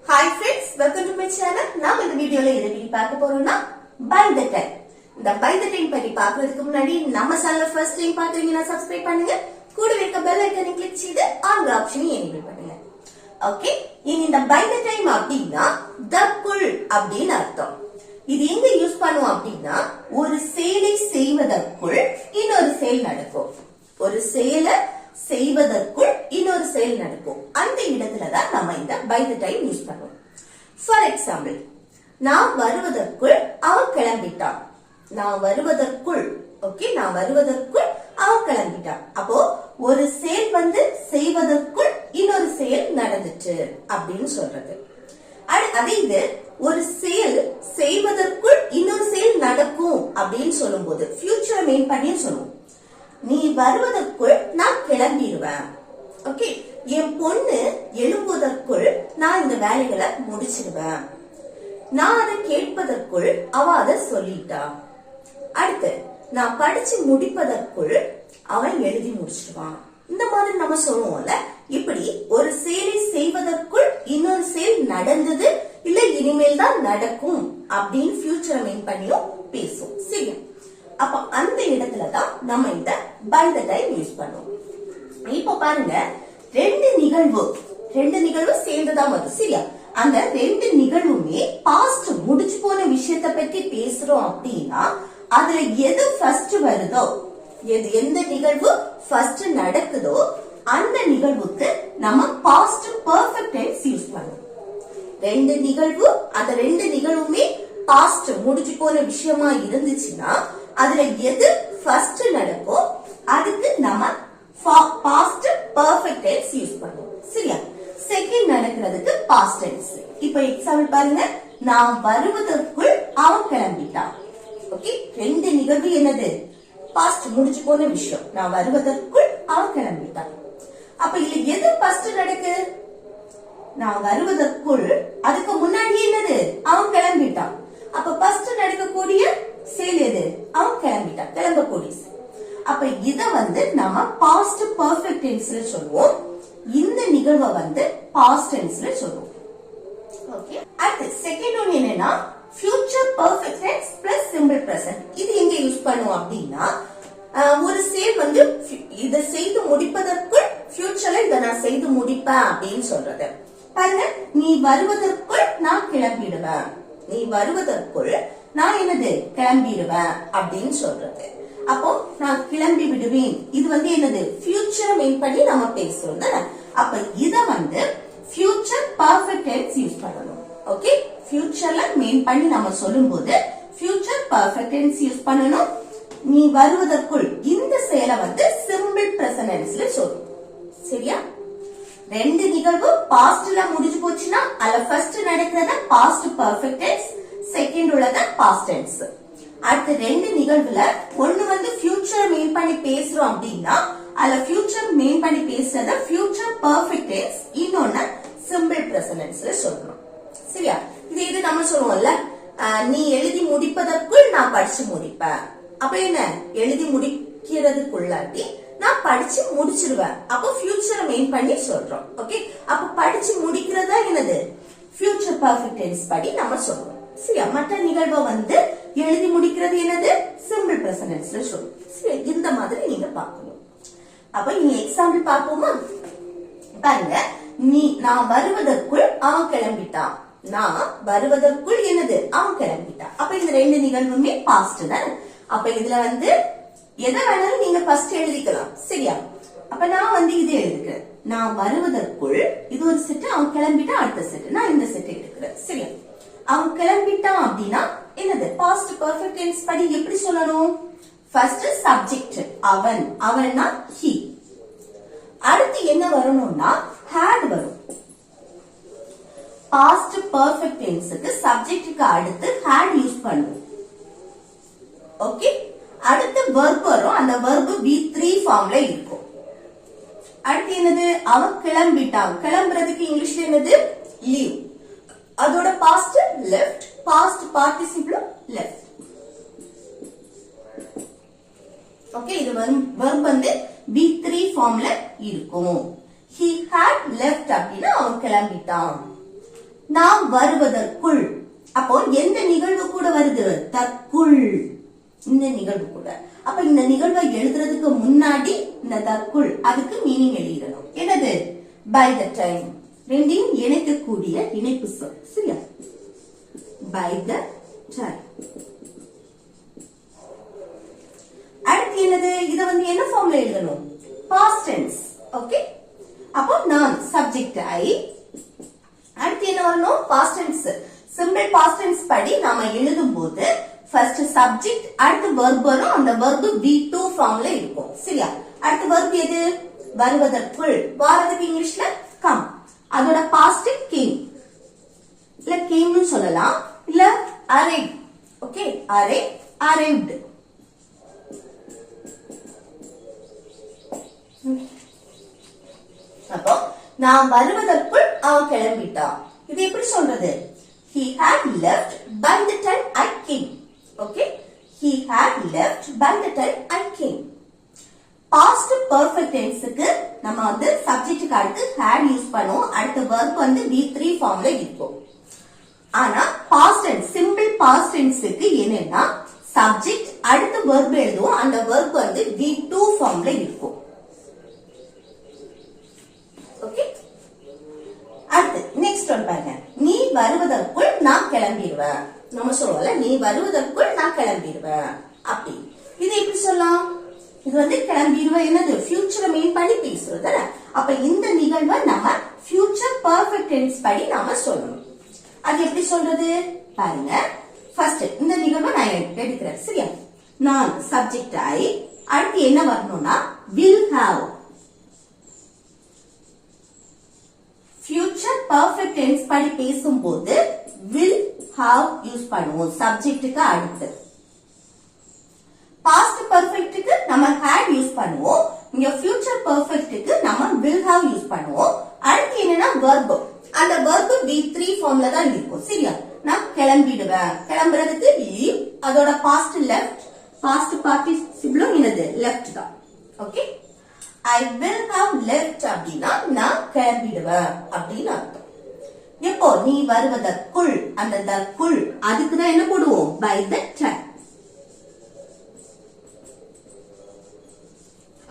Hi friends, welcome to my channel. நாம இந்த வீடியோல எதை பத்தி பார்க்க போறோம்னா by the time. இந்த by the time பத்தி பார்க்கிறதுக்கு முன்னாடி நம்ம சேனலை first time பாக்குறீங்கன்னா subscribe பண்ணுங்க. கூடவே இருக்க bell icon click செய்து all ஆப்ஷனை enable பண்ணுங்க. ஓகே, இனி இந்த by the time அப்படினா தற்குள் அப்படினு அர்த்தம். இது எங்க யூஸ் பண்ணுவோம் அப்படினா ஒரு செயலை செய்வதற்குள் இன்னொரு செயல் நடக்கும். ஒரு செயலை செய்வதற்குள் இன்னொரு செயல் நடக்கும். அந்த இடத்துல தான் நம்ம இந்த by the time யூஸ் பண்ணுவோம். ஃபார் எக்ஸாம்பிள், நான் வருவதற்குள் அவன் கிளம்பிட்டான். நான் வருவதற்குள், ஓகே, நான் வருவதற்குள் அவன் கிளம்பிட்டான். அப்போ ஒரு செயல் செய்வதற்குள் இன்னொரு செயல் நடந்துச்சு அப்படின்னு சொல்றது. அதே இது ஒரு செயல் செய்வதற்குள் இன்னொரு செயல் நடக்கும் அப்படின்னு சொல்லும் போது ஃபியூச்சர் மெயின் பண்ணி சொல்லுவோம். நீ வருவதற்குள் நான் கிளம்பிடுவேன். ஓகே, என் பொண்ணு எழும்புவதற்குள் நான் இந்த வேலைகளை முடிச்சிடுவேன். நான் அதை கேட்பதற்குள் அவ அதை சொல்லிட்டா. அடுத்து, நான் படிச்சு முடிப்பதற்குள் அவன் எழுதி முடிச்சிடுவான். இந்த மாதிரி நம்ம சொல்லுவோம்ல. இப்படி ஒரு செயலை செய்வதற்குள் இன்னொரு செயல் நடந்தது இல்ல இனிமேல் தான் நடக்கும் அப்படின்னு ஃபியூச்சர் மெயின் பண்ணியும் பேசும். சரியா? அப்ப அந்த இடத்துல தான் நம்ம இந்த by the time யூஸ் பண்ணுவோம். இப்ப பாருங்க, ரெண்டு நிகழ்வு சேர்ந்துதான் வருது. சரியா? அந்த ரெண்டு நிகழ்வுமே பாஸ்ட் முடிச்சு போன விஷயத்தை பத்தி பேசுறோம் அப்படின்னா அதுல எது ஃபர்ஸ்ட் வருதோ, எந்த நிகழ்வு ஃபர்ஸ்ட் நடக்குதோ அந்த நிகழ்வுக்கு நம்ம பாஸ்ட் பெர்ஃபெக்ட் டென்ஸ் யூஸ் பண்ணுவோம். ரெண்டு நிகழ்வு, அந்த ரெண்டு நிகழ்வுமே பாஸ்ட் முடிச்சு போன விஷயமா இருந்துச்சுன்னா அதுல எது ஃபர்ஸ்ட் நடக்கோ அதுக்கு நம்ம பாஸ்ட் பெர்ஃபெக்ட் டென்ஸ் யூஸ் பண்ணுவோம். சரியா? செகண்ட் நடக்கிறதுக்கு பாஸ்ட் டென்ஸ். இப்போ எக்ஸாம்பிள் பாருங்க, நான் வருவதற்குள் அவன் கிளம்பிட்டான். ஓகே, ரெண்டு நிகழ்வு என்னது? பாஸ்ட் முடிச்சு போன விஷயம். நான் வருவதற்குள் அவன் கிளம்பிட்டான். அப்ப இதுல எது ஃபர்ஸ்ட் நடக்கு? நான் வருவதற்குள், அதுக்கு முன்னாடி என்னது? அவன் கிளம்பிட்டான். அப்ப ஃபர்ஸ்ட் நடக்கக்கூடிய செயல் எது? அவன் கிளம்பிட்டான், கிளம்பக்கூடிய. அப்ப இத நம்ம பாஸ்ட் பெர்ஃபெக்ட் டென்ஸ்ல சொல்லுவோம். இந்த நிகழ்வை பாஸ்ட் டென்ஸ்ல சொல்லுவோம். ஓகே, அடுத்து செகண்ட் ஒன் என்னன்னா future perfect tense plus simple present. இது எங்க யூஸ் பண்ணுவோம் அப்படின்னா ஒரு செயல் இதை செய்து முடிப்பதற்குள் ஃபியூச்சர்ல இதை நான் செய்து முடிப்பேன் அப்படின்னு சொல்றது. பாருங்க, நீ வருவதற்குள் நான் கிளம்பிடுவேன். நீ வருவதற்குள் நான் என்னது? கிளம்பிடுவேன் அப்படின்னு சொல்றது. அப்போ நான் கிளம்பி விடுவேன். இது என்னது? ஃபியூச்சர் மெயின் பண்ணி நம்ம பேசுறோம் தானே. அப்ப இத ஃபியூச்சர் பெர்ஃபெக்ட் டென்ஸ் யூஸ் பண்ணணும். ஓகே, ஃபியூச்சர்ல மெயின் பண்ணி நம்ம சொல்லும்போது ஃபியூச்சர் பெர்ஃபெக்ட் டென்ஸ் யூஸ் பண்ணணும். நீ வருவதற்குள் இந்த செயலை சிம்பிள் பிரசன்ட் டென்ஸ்ல சொல்லும். சரியா? ரெண்டு நிகழ்வு பாஸ்ட்ல முடிஞ்சு போச்சுன்னா அதுல ஃபர்ஸ்ட் நடக்கிறத பாஸ்ட் பெர்ஃபெக்ட் டென்ஸ், செகண்ட் உள்ளத பாஸ்ட் டென்ஸ். அடுத்து ரெண்டு நிகழ்வுல ஒண்ணு ஃபியூச்சர் மெயின் பண்ணி பேசுறோம் அப்படின்னா அதுல ஃபியூச்சர் மெயின் பண்ணி பேசுறத ஃபியூச்சர் பெர்ஃபெக்ட் டென்ஸ், இன்னொன்னு சிம்பிள் பிரசன்ட் டென்ஸ்ல சொல்லணும். சரியா? இது நம்ம சொல்லுவோம்ல, நீ எழுதி முடிப்பதற்குள் நான் படிச்சு முடிப்பேன். அப்ப என்ன? எழுதி முடிக்கிறதுக்குள்ளாட்டி நான் படிச்சு முடிச்சிருவேன். அப்போ ஃபியூச்சர் மெயின் பண்ணி சொல்றோம். ஓகே, அப்ப படிச்சு முடிக்கிறதா என்னது? ஃபியூச்சர் பெர்ஃபெக்ட் டென்ஸ் படி நம்ம சொல்றோம். சரியா? மற்ற நிகழ்வை எழுதி முடிக்கிறது என்னது? சிம்பிள் பிரசன்ட் டென்ஸ்ல சொல்றோம். சரி, இந்த மாதிரி நீங்க பார்க்கணும். அப்ப நீங்க எக்ஸாம்பிள் பார்ப்போமா? பாருங்க, நான் வருவதற்குள் அவன் கிளம்பிட்டான். நான் வருவதற்குள் என்னது? அவன் கிளம்பிட்டான். அப்ப இந்த ரெண்டு நிகழ்வுமே பாஸ்ட் தான். அப்ப இதுல எதை வேணாலும் நீங்க ஃபர்ஸ்ட் எழுதிக்கலாம். சரியா? அப்ப நான் இது எழுதுக்கிறேன். நான் வருவதற்குள், இது ஒரு செட், அவன் கிளம்பிட்டான் அடுத்த செட், நான் இந்த செட் எடுக்கிறேன். சரியா? அவன் கிளம்பிட்டான் அப்படின்னா என்னது? பாஸ்ட் பெர்ஃபெக்ட் டென்ஸ் படி எப்படி சொல்லணும்? ஃபர்ஸ்ட் சப்ஜெக்ட் அவன், அவன்னா he. அடுத்து என்ன வரணும்னா had வரும். பாஸ்ட் பெர்ஃபெக்ட் டென்ஸ்க்கு சப்ஜெக்ட்டுக்கு அடுத்து had யூஸ் பண்ணுவோம். ஓகே, அடுத்து verb வரும். அந்த verb V3 ஃபார்ம்ல இருக்கும். அடுத்து என்னது? அவன் கிளம்பிட்டான். கிளம்புறதுக்கு இங்கிலீஷ்ல என்னது? லீவ். அதோட past left, past participle left. Okay, இது verb V3 ஃபார்ம்ல இருக்கும். He had left அப்படின்னா அவன் கிளம்பிட்டான். நாம் வருவதற்குள். அப்போ எந்த நிகழ்வு கூட வருது? தற்குள். இந்த நிகழ்வு கூட. அப்ப இந்த நிகழ்வை எழுதுறதுக்கு முன்னாடி இந்த தற்குள் அதுக்கு மீனிங் எழுதிடணும். என்னது? By the time. ரெண்டையும் இணைக்கக்கூடிய இணைப்பு சொல். சரியா? By the time. அடுத்து என்னது? இத என்ன ஃபார்ம்ல எழுதணும்? Past tense. ஓகே. அப்போ நான் சப்ஜெக்ட் ஐ. அடுத்து என்ன வரணும்? Past tense. Simple past tense படி நாம எழுதும் போது ஃபர்ஸ்ட் சப்ஜெக்ட், அடுத்து வெர்ப் வரும். அந்த வெர்ப் V2 ஃபார்ம்ல இருக்கும். சரியா? அடுத்து வெர்ப் எது? வருவதற்குள். வாரதுக்கு இங்கிலீஷ்ல கம். அதோட பாஸ்ட் கேம். இல்ல கேம்னு சொல்லலாம். இல்ல arrive. ஓகே. arrive, arrived. அப்போ நான் வருவதற்குள் அவன் கிளம்பிட்டான். இது எப்படி சொல்றது? He had left by the time I came. Okay? He had left by the time I came. Past perfect tense-க்கு நம்ம சப்ஜெக்ட்டுக்கு அடுத்து had யூஸ் பண்ணுவோம். அடுத்த verb V3 ஃபார்ம்ல இருக்கும். ஆனா past tense, simple past tense-க்கு என்னன்னா சப்ஜெக்ட் அடுத்து verb எழுதுவோம். அந்த verb V2 ஃபார்ம்ல இருக்கும். ஓகே. அடுத்து நெக்ஸ்ட் ஒன் பாருங்க. நீ வருவதற்குள் நான் கிளம்பிடுவேன். நம்ம சொல்லுவோம்ல, நீ வருவதற்குள் நான் கிளம்பிடுவேன் அப்படி. இது எப்படி சொல்லலாம்? இது கிளம்பிடுவேன் என்னது? ஃபியூச்சரை மீன் பண்ணி பேசுறது. அப்ப இந்த நிகழ்வை நம்ம ஃபியூச்சர் பெர்ஃபெக்ட் டென்ஸ் படி நாம சொல்லணும். அது எப்படி சொல்றது பாருங்க. ஃபர்ஸ்ட் இந்த நிகழ்வை நான் எடுக்கிறேன். சரியா? நான் சப்ஜெக்ட் ஐ. அடுத்து என்ன வரணும்னா will have. Future perfect tense படி பேசும்போது will have யூஸ் பண்ணுவோம் சப்ஜெக்ட்டுக்கு அடுத்து. பாஸ்ட் பெர்ஃபெக்ட்டுக்கு நம்ம had யூஸ் பண்ணுவோம். இங்க ஃபியூச்சர் பெர்ஃபெக்ட்டுக்கு நம்ம will have யூஸ் பண்ணுவோம். அடுத்து என்னன்னா verb. அந்த verb V3 ஃபார்ம்ல தான் இருக்கும். சரியா? நான் கிளம்பிடுவேன். கிளம்புறதுக்கு leave. அதோட பாஸ்ட் left. பாஸ்ட் பார்ட்டிசிபிள் என்னது? left தான். Okay. I will have left அப்படின்னா நான் கிளம்பிடுவேன் அப்படின்னு அர்த்தம். எப்போ? நீ வருவதற்குள். அந்த தற்குள் அதுக்குதான் என்ன போடுவோம்? by the time.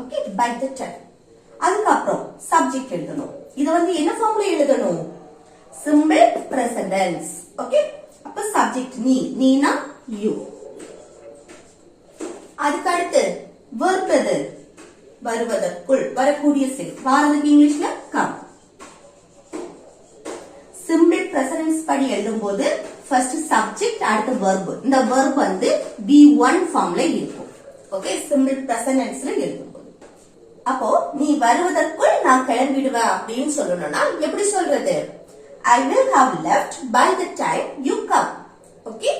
Okay. by the time. அதுக்கப்புறம் சப்ஜெக்ட் எழுதணும். இத என்ன ஃபார்ம்ல எழுதணும்? Simple present tense. ஓகே. அப்ப சப்ஜெக்ட் நீ. நீனா you. அதுக்கு அடுத்து verb எது? வருவதற்குள். வரக்கூடிய செயல். வாரதுக்கு இங்கிலீஷ்ல கம். சிம்பிள் பிரசன்ட் படி எழுதும் போது ஃபர்ஸ்ட் சப்ஜெக்ட் அடுத்து verb. இந்த verb V1 ஃபார்ம்ல இருக்கும். ஓகே. சிம்பிள் பிரசன்ட்ஸ்ல எழுதும்போது அப்போ நீ வருவதற்குள் நான் கிளம்பிடுவேன் அப்படின்னு சொல்லணும்னா எப்படி சொல்றது? I will have left by the time you come. Okay?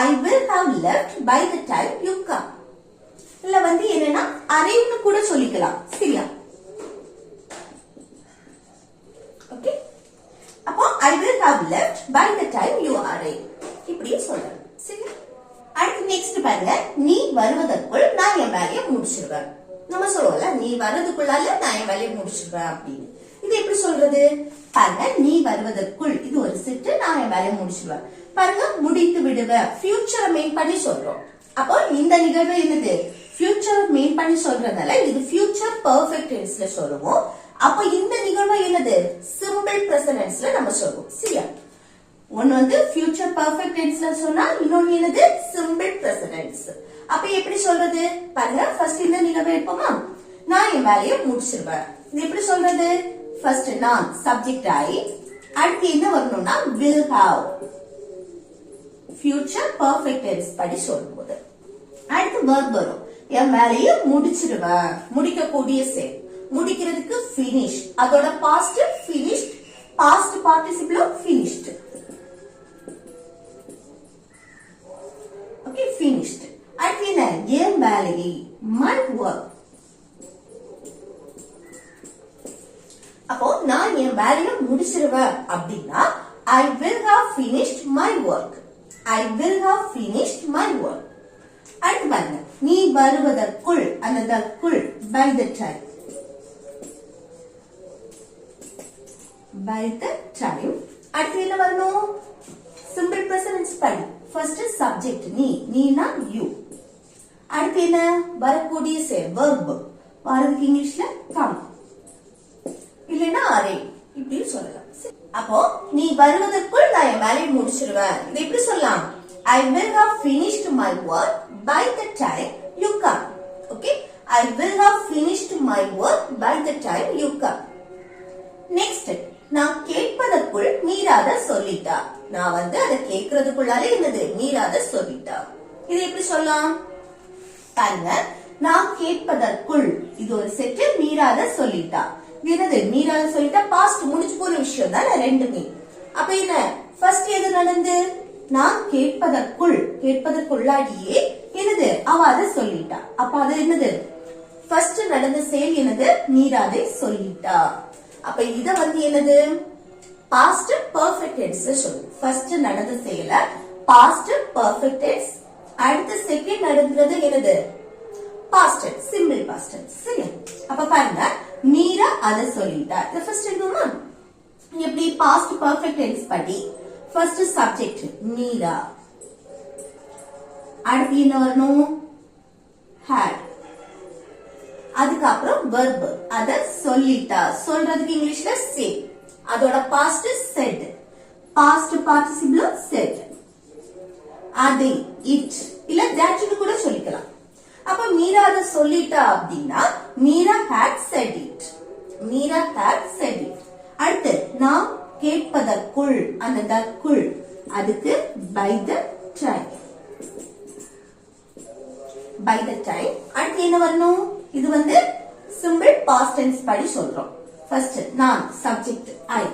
I will have left by the time you come. இல்ல என்னன்னா arrive கூட சொல்லிக்கலாம். சரியா? ஓகே. அப்போ I will have left by the time you arrive. இப்படி சொல்லலாம். சரி? அடுத்து நெக்ஸ்ட் பாருங்க. நீ வருவதற்குள் நான் என் வேலையை முடிச்சிடுவேன். நம்ம சொல்லுவோம்ல, நீ வர்றதுக்குள்ளால நான் என் வேலையை முடிச்சிடுவேன் அப்படின்னு. இது எப்படி சொல்றது? பாருங்க. நீ வருவதற்குள் இது ஒரு செட்டு. நான் என் வேலையை முடிச்சிடுவேன். பாருங்க. முடித்து விடுவேன். ஃபியூச்சரை மெயின் பண்ணி சொல்றோம். அப்போ இந்த நிகழ்வு என்னது? ஃபியூச்சர் மெயின் பண்ணி சொல்றதால இது ஃபியூச்சர் பெர்ஃபெக்ட் டென்ஸ்ல சொல்லுவோம். அப்போ இந்த நிகழ்வு என்னது? சிம்பிள் பிரசன்ட் டென்ஸ்ல நம்ம சொல்லுவோம். சரியா? ஒன்னு ஃபியூச்சர் பெர்ஃபெக்ட் டென்ஸ்ல சொன்னா இன்னொன்னு என்னது? Simple present tense. அப்ப எப்படி சொல்றது? பாருங்க. ஃபர்ஸ்ட் இந்த நிகழ்வு எடுப்போமா? நான் என் வேலையை முடிச்சிருவேன். இது எப்படி சொல்றது? ஃபர்ஸ்ட் நான் சப்ஜெக்ட் ஐ. அடுத்து என்ன வரணும்னா will have. Future perfect tense படி சொல்லும்போது அடுத்து verb வரும். என் வேலையை முடிச்சிடுவேன். முடிக்கக்கூடிய செயல். முடிக்கிறதுக்கு finish. அதோட past finished. past participle finished. Okay, finished. அடுத்து என்ன? என் வேலையை my work. அப்போ நான் என் வேலையை முடிச்சிடுவேன் அப்படின்னா I will have finished my work. I will have finished my work. அடுத்து பாருங்க. நீ வருவதற்குள். அந்த தற்குள் by the time. by the time. அடுத்து என்ன வரணும்? Subject Neena you. அடுத்து என்ன வரக்கூடிய செயல் verb. வரதுக்கு இங்கிலீஷ்ல come இல்லனா arrive இப்படி சொல்லலாம். அப்போ நீ வருவதற்குள் நான் என் வேலையை முடிச்சிடுவேன். இதை எப்படி சொல்லலாம்? I will have finished my work by the time you come. Okay? I will have finished my work by the time you come. Next, நான் கேட்பதற்குள் மீராத சொல்லிட்டா. நான் அதை கேட்கறதுக்குள்ளாலே என்னது மீராத சொல்லிட்டா. இது எப்படி சொல்லலாம்? பாருங்க, நான் கேட்பதற்குள் இது ஒரு செட்டு மீராத சொல்லிட்டா. என்னது மீராத சொல்லிட்டா? பாஸ்ட் முடிச்சு போன விஷயம் தான் ரெண்டுமே. அப்ப என்ன ஃபர்ஸ்ட் எது நடந்து? நான் கேட்பதற்குள்ளாடியே என்னது அவ அதை சொல்லிட்டா. அப்ப அது என்னது ஃபர்ஸ்ட் நடந்த செயல் என்னது மீராதை சொல்லிட்டா. அப்ப இத என்னது பாஸ்ட் பெர்ஃபெக்ட் டென்ஸ் சொல்லு. ஃபர்ஸ்ட் நடந்த செயல பாஸ்ட் பெர்ஃபெக்ட் டென்ஸ். அடுத்த செகண்ட் நடந்தது என்னது past tense, simple past tense. சரியா? அப்ப பாருங்க, மீரா அதை சொல்லிட்டா. இது ஃபர்ஸ்ட் எழுதுமா? எப்படி பாஸ்ட் பெர்ஃபெக்ட் டென்ஸ் படி ஃபர்ஸ்ட் சப்ஜெக்ட் மீரா, அடுத்து என்ன வரணும் had, அதுக்கப்புறம் verb அத சொல்லிட்டா. சொல்றதுக்கு இங்கிலீஷ்ல say. அதோட past said, past participle said. அது it இல்ல that கூட சொல்லிக்கலாம். அப்ப மீரா அத சொல்லிட்டா அப்படின்னா Meera had said it. Meera had said it. அடுத்து நாம் கேட்பதற்குள் அந்த தற்குள் அதுக்கு by the time. by the time. அடுத்து என்ன வரணும்? இது சிம்பிள் பாஸ்ட் டென்ஸ் படி சொல்றோம். ஃபர்ஸ்ட் நான் சப்ஜெக்ட் I.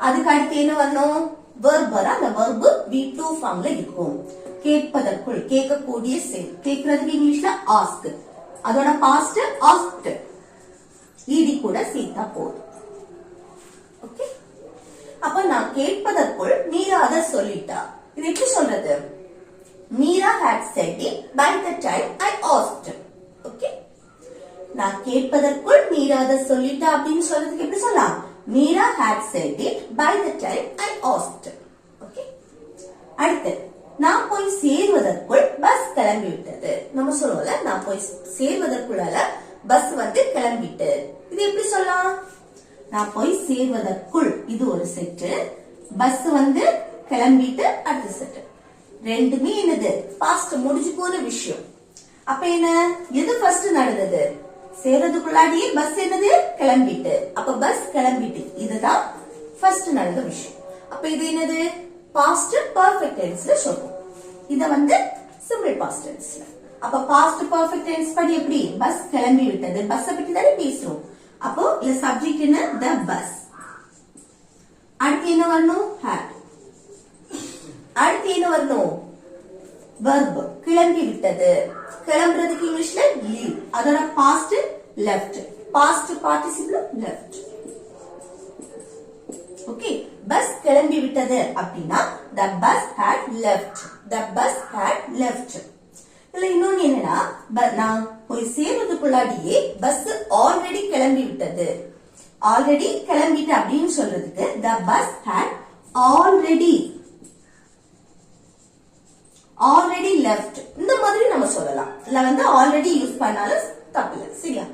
அதுக்கு அடுத்து என்ன வரணும்? verb வர அந்த verb V2 ஃபார்ம்ல இருக்கும். கேட்பதற்குள் கேட்கக்கூடிய செயல். கேட்கறதுக்கு இங்கிலீஷ்ல ask. அதோட பாஸ்ட் asked. ed கூட சேர்த்தா போதும். ஓகே? அப்ப நான் கேட்பதற்குள் மீரா அத சொல்லிட்டா. இது எப்படி சொல்றது? Meera had said it by the time I asked. Okay? நான் கேட்பதற்குள் மீரா அத சொல்லிட்டா அப்படின்னு சொல்றதுக்கு எப்படி சொல்லலாம்? Meera had said it by the time I asked. Okay? அடுத்து நான் போய் சேர்வதற்குள் பஸ் கிளம்பி விட்டது. நம்ம சொல்லுவோம்ல, நான் போய் சேர்வதற்குள்ளால பஸ் கிளம்பிட்டு. இது எப்படி சொல்லலாம்? நான் போய் சேர்வதற்குள் இது ஒரு செட்டு, பஸ் கிளம்பிட்டு அடுத்த செட்டு. ரெண்டுமே என்னது பாஸ்ட் முடிஞ்சு போன விஷயம். அப்ப என்ன எது ஃபர்ஸ்ட் நடந்தது? சேர்றதுக்குள்ளாடியே பஸ் என்னது கிளம்பிட்டு. அப்ப பஸ் கிளம்பிட்டு இதுதான் ஃபர்ஸ்ட் நடந்த விஷயம். அப்ப இது என்னது பாஸ்ட் பெர்ஃபெக்ட் டென்ஸ்ல சொல்றோம். இத சிம்பிள் பாஸ்ட் டென்ஸ்ல. அப்ப பாஸ்ட் பெர்ஃபெக்ட் டென்ஸ் படி எப்படி? பஸ் கிளம்பி விட்டது. பஸ் பத்தி தானே பேசுறோம். அப்போ இந்த சப்ஜெக்ட் என்ன? the bus. அடுத்து என்ன வரணும்? had. அடுத்து என்ன வரணும்? verb கிளம்பி விட்டது. கிளம்புறதுக்கு இங்கிலீஷ்ல leave. அதோட past left. Past participle left. Okay? Bus கிளம்பி விட்டது அப்படின்னா the bus had left. the bus had left. இல்ல இன்னொன்னு என்னன்னா, நான் போய் சேர்றதுக்குள்ளாடியே பஸ் ஆல்ரெடி கிளம்பி விட்டது. ஆல்ரெடி கிளம்பிட்டு அப்படின்னு சொல்றதுக்கு the bus had already left. இந்த மாதிரி நம்ம சொல்லலாம். இல்ல ஆல்ரெடி யூஸ் பண்ணாலும் தப்பில்லை. சரியா?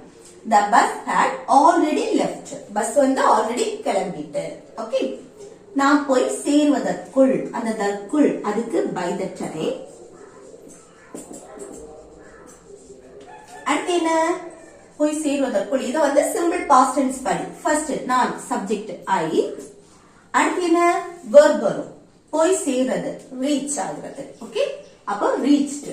the bus had already left. Bus already கிளம்பிட்டு. ஓகே? நான் போய் சேர்வதற்குள் அந்த தற்குள் அதுக்கு by the time. அடுத்து என்ன? போய் சேர்வதற்குள் இத சிம்பிள் பாஸ்ட் டென்ஸ் படி. ஃபர்ஸ்ட் நான் சப்ஜெக்ட் I. அடுத்து என்ன? verb வரும். போய் சேர்றது ரீச் ஆகுறது. ஓகே? அப்போ reached.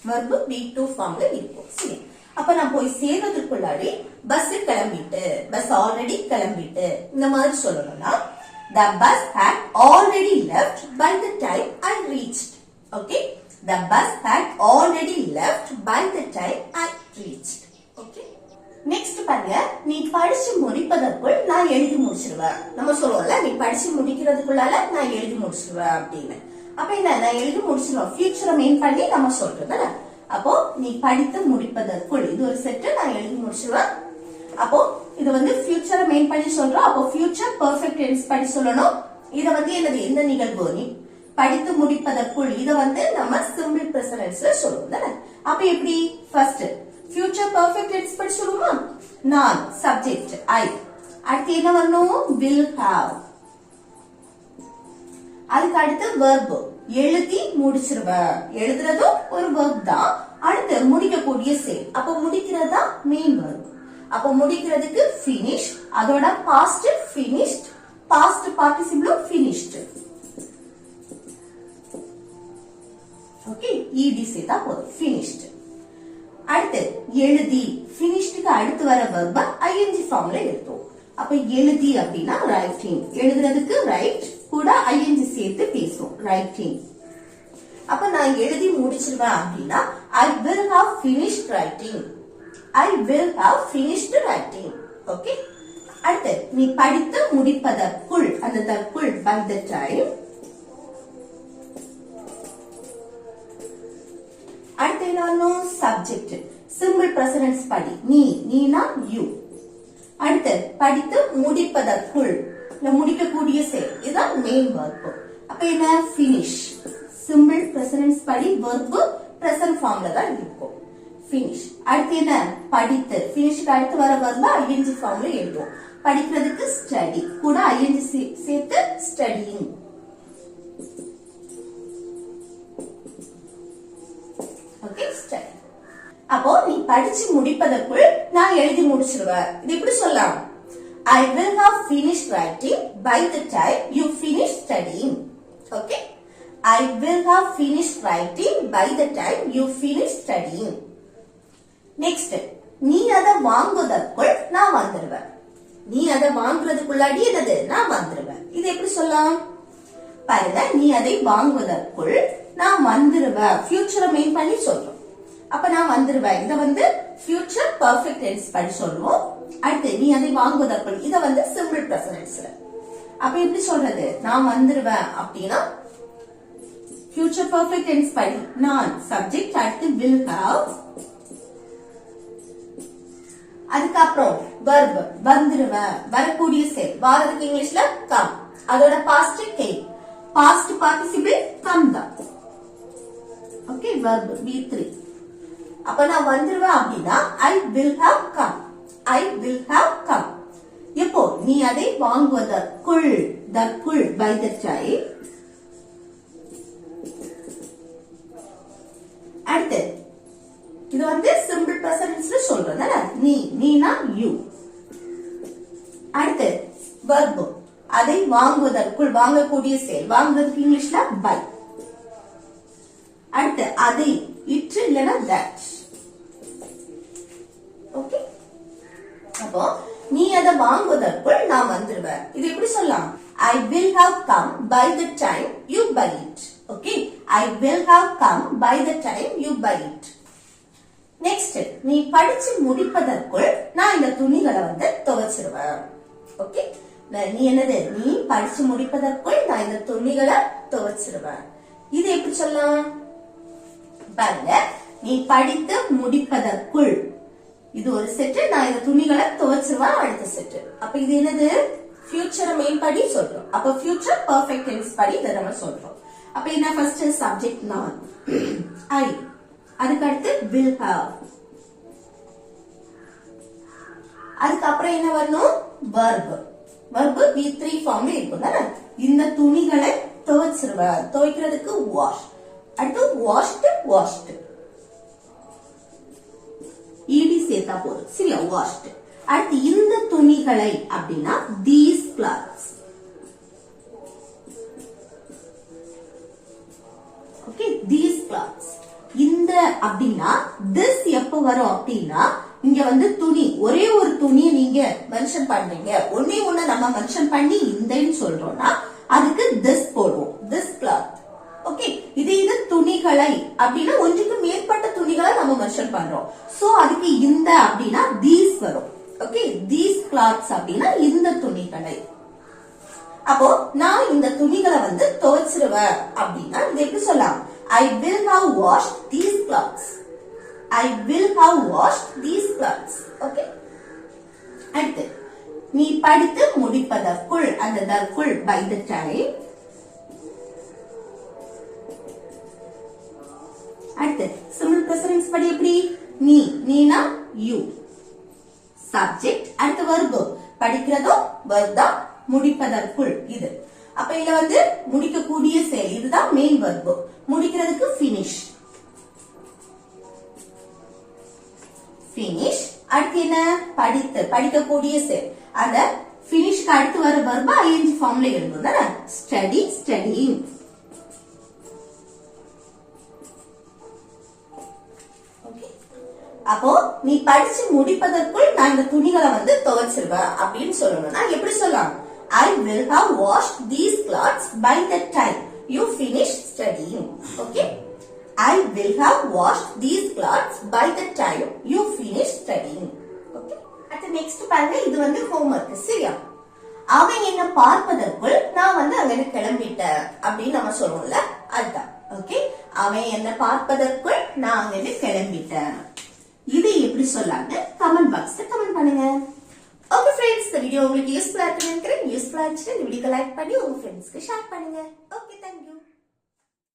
verb V2 ஃபார்ம்ல இருக்கும். சரி. அப்ப நான் போய் சேர்வதற்குள்ளாடி பஸ் கிளம்பிட்டு, பஸ் ஆல்ரெடி கிளம்பிட்டு இந்த மாதிரி சொல்லணும்னா the bus had already left by the time I reached. Okay? The bus had already left by the time I reached. Okay? Next பாருங்க, நீ படிச்சு முடிப்பதற்குள் நான் எழுதி முடிச்சிருவேன். நம்ம சொல்லுவோம்ல, நீ படிச்சு முடிக்கிறதுக்குள்ளால நான் எழுதி முடிச்சிருவேன் அப்படின்னு. அப்ப என்ன? நான் எழுதி முடிச்சிருவேன். ஃபியூச்சரை மெயின் பண்ணி நம்ம சொல்றது. அப்போ நீ படித்து முடிப்பதற்குள் இது ஒரு செட்டு, நான் எழுதி முடிச்சிருவேன். அப்போ இது ஃபியூச்சரை மெயின் பண்ணி சொல்றோம். அப்போ ஃபியூச்சர் பெர்ஃபெக்ட் டென்ஸ் படி சொல்லணும். இத வந்து என்னது எந்த நிகழ்வு நீ படித்து முடிப்பதற்குள் இத வந்து நம்ம சிம்பிள் பிரசன்ஸ்ல சொல்லுவோம் தானே. அப்ப எப்படி ஃபர்ஸ்ட் ஃபியூச்சர் பெர்ஃபெக்ட் டென்ஸ் படி சொல்லுமா. நான் சப்ஜெக்ட் ஐ, அடுத்து என்ன வரணும் will have, அதுக்கு அடுத்து verb எழுதி முடிச்சிருவ, எழுதுறதும் ஒரு verb தான். அடுத்து முடிக்கக்கூடிய செயல், அப்ப முடிக்கிறதா மெயின் verb. அப்ப முடிக்கிறதுக்கு finish, அதோட past finished, past participle finished. Okay ed சேர்த்தா போதும் finished. அடுத்து எழுதி finishedக்கு அடுத்து வர verb ing ஃபார்ம்ல எழுதுவோம். அப்ப எழுதி அப்படினா writing, எழுதுறதுக்கு write கூட ing சேர்த்து பேசுவோம் writing. அப்ப நான் எழுதி முடிச்சிருவேன் அப்படினா I will have finished writing, I will have finished writing. Okay அடுத்து நீ படித்து முடிப்பதற்குள், அந்த தற்குள் by the time. அடுத்து என்ன சப்ஜெக்ட் சிம்பிள் பிரசன்ஸ் படி நீ, நீனா you. அடுத்து படித்து முடிப்பதற்குள் முடிக்கக்கூடிய செயல், இதுதான் மெயின் verb. அப்ப என்ன finish, சிம்பிள் பிரசன்ஸ் படி verb present ஃபார்ம்ல தான் இருக்கும் finish. அடுத்து என்ன படித்து, finishக்கு அடுத்து வர verb ing ஃபார்ம்ல எழுதுவோம். படிக்கிறதுக்கு study கூட ing சேர்த்து studying. Okay study. அப்போ நீ படிச்சு முடிப்பதற்குள் நான் எழுதி முடிச்சிருவேன். இது எப்படி சொல்லலாம்? I will have finished writing by the time you finish studying. Okay? I will have finished writing by the time you finish studying. Next, நீ அத வாங்குவதற்குள் நான் வந்துருவேன். நீ அத வாங்குறதுக்குள்ளாடி என்னது நான் வந்துருவேன். இது எப்படி சொல்லலாம்? பாருங்க, நீ அதை வாங்குவதற்குள் நான் வந்துருவேன். ஃபியூச்சரை மெயின் பண்ணி சொல்றோம். அப்ப நான் வந்துருவேன், இத வந்து ஃபியூச்சர் பெர்ஃபெக்ட் டென்ஸ் படி சொல்லுவோம். அடுத்து நீ அதை வாங்குவதற்குள், இத வந்து சிம்பிள் பிரசன்ஸ்ல. அப்ப எப்படி சொல்றது? நான் வந்துருவேன் அப்படின்னா ஃபியூச்சர் பெர்ஃபெக்ட் டென்ஸ் படி நான் சப்ஜெக்ட், அடுத்து will have, அதுக்கப்புறம் verb வந்துருவேன், வரக்கூடிய செயல், வாரதுக்கு இங்கிலீஷ்ல come, அதோட past came, past participle come தான். Okay verb V3. அப்ப நான் வந்துருவேன் அப்படின்னா I will have come, I will have come. எப்போ? நீ அதை வாங்குவதற்குள், தற்குள் by the time. அடுத்து இது வந்து சிம்பிள் பிரசன்ஸ்ல சொல்றதுல நீ, நீனா you. அடுத்து verb அதை வாங்குவதற்குள், வாங்கக்கூடிய செயல், வாங்குறதுக்கு இங்கிலீஷ்ல buy. அடுத்து அதை, இட் இல்லனா that. ஓகே அப்போ நீ அத வாங்குவதற்குள் நான் வந்துருவேன். இது எப்படி சொல்லலாம்? I will have come by the time you buy it. Okay, I will have come by the time you buy it. Next, நீ படிச்சு முடிப்பதற்குள் நான் இந்த துணிகளை வந்து துவைச்சிருவேன். ஓகே, நீ என்னது? நீ படிச்சு முடிப்பதற்குள் நான் இந்த துணிகளை துவைச்சிருவேன். இது எப்படி சொல்லலாம்? பாருங்க, நீ படித்து முடிப்பதற்குள், இது ஒரு செட், நான் இந்த துணிகளை துவைச்சிருவேன் அடுத்த செட். அப்ப இது என்னது? ஃபியூச்சரை மெயின் படி சொல்றோம். அப்ப ஃபியூச்சர் பெர்ஃபெக்ட் டென்ஸ் படி இதை நம்ம சொல்றோம். அப்ப என்ன ஃபர்ஸ்ட் சப்ஜெக்ட் நான் I, அதுக்கு அடுத்து will have, அதுக்கப்புறம் என்ன வரணும்? verb, verb V3 ஃபார்ம்ல இருக்கும் தானே. இந்த துணிகளை துவைச்சிருவேன், துவைக்கிறதுக்கு wash, அடுத்து washed, washed ed சேர்த்தா போதும் சரியா washed. அடுத்து இந்த துணிகளை அப்படின்னா these clothes. Okay these clothes. இந்த அப்படின்னா this எப்ப வரும் அப்படின்னா இங்க வந்து துணி, ஒரே ஒரு துணியை நீங்க மென்ஷன் பண்றீங்க, ஒன்னே ஒண்ணு நம்ம மென்ஷன் பண்ணி இந்தன்னு சொல்றோம்னா அதுக்கு this போடுவோம், this cloth. ஓகே, இது துணிகளை அப்படின்னா ஒன்றுக்கு மேற்பட்ட துணிகளை நம்ம மென்ஷன் பண்றோம். சோ அதுக்கு இந்த அப்படின்னா these வரும். ஓகே, these cloths அப்படின்னா இந்த துணிகளை. அப்போ நான் இந்த துணிகளை வந்து துவைச்சிருவேன் அப்படின்னா இது எப்படி சொல்லலாம்? I will have washed these clothes. I will have washed these clothes. Okay, அடுத்து நீ படித்து முடிப்பதற்குள் அந்த தற்குள் by the time. அடுத்து simple present படி எப்படி நீ நீனா you subject அடுத்து verb படிக்கிறதோ verb தான் முடிப்பதற்குள் இது அப்ப இதுல வந்து முடிக்கக்கூடிய செயல் இதுதான் மெயின் verb முடிக்கிறதுக்கு finish அடுத்து என்ன படித்து படிக்கக்கூடிய செயல் அந்த finish அடுத்து வர verb ing ஃபார்ம்ல எழுதணும் தானே study studying அப்போ நீ படிச்சு முடிப்பதற்குள் நான் இந்த துணிகளை வந்து துவைச்சிருவேன் அப்படின்னு சொல்லணும்னா எப்படி சொல்லலாம் I will have washed these clothes by the time you finish studying. Okay? I will have washed these clothes by the time you finish studying. Okay? அடுத்து next பாருங்க இது வந்து homework சரியா அவன் என்ன பார்ப்பதற்குள் நான் வந்து அங்க கிளம்பிட்டேன் அப்படின்னு நம்ம சொல்லுவோம்ல அதுதான் ஓகே அவன் என்ன பார்ப்பதற்குள் நான் அங்க கிளம்பிட்டேன் இது எப்படி சொல்லாங்க கமெண்ட் பாக்ஸ்ல கமெண்ட் பண்ணுங்க ஓகே फ्रेंड्स இந்த வீடியோ உங்களுக்கு யூஸ்ஃபுல்லா இருக்குன்னு நினைக்கிறேன் யூஸ்ஃபுல்லா இருந்துச்சுன்னா இந்த வீடியோவை லைக் பண்ணி உங்க ஃப்ரெண்ட்ஸ்க்கு ஷேர் பண்ணுங்க ஓகே थैंक यू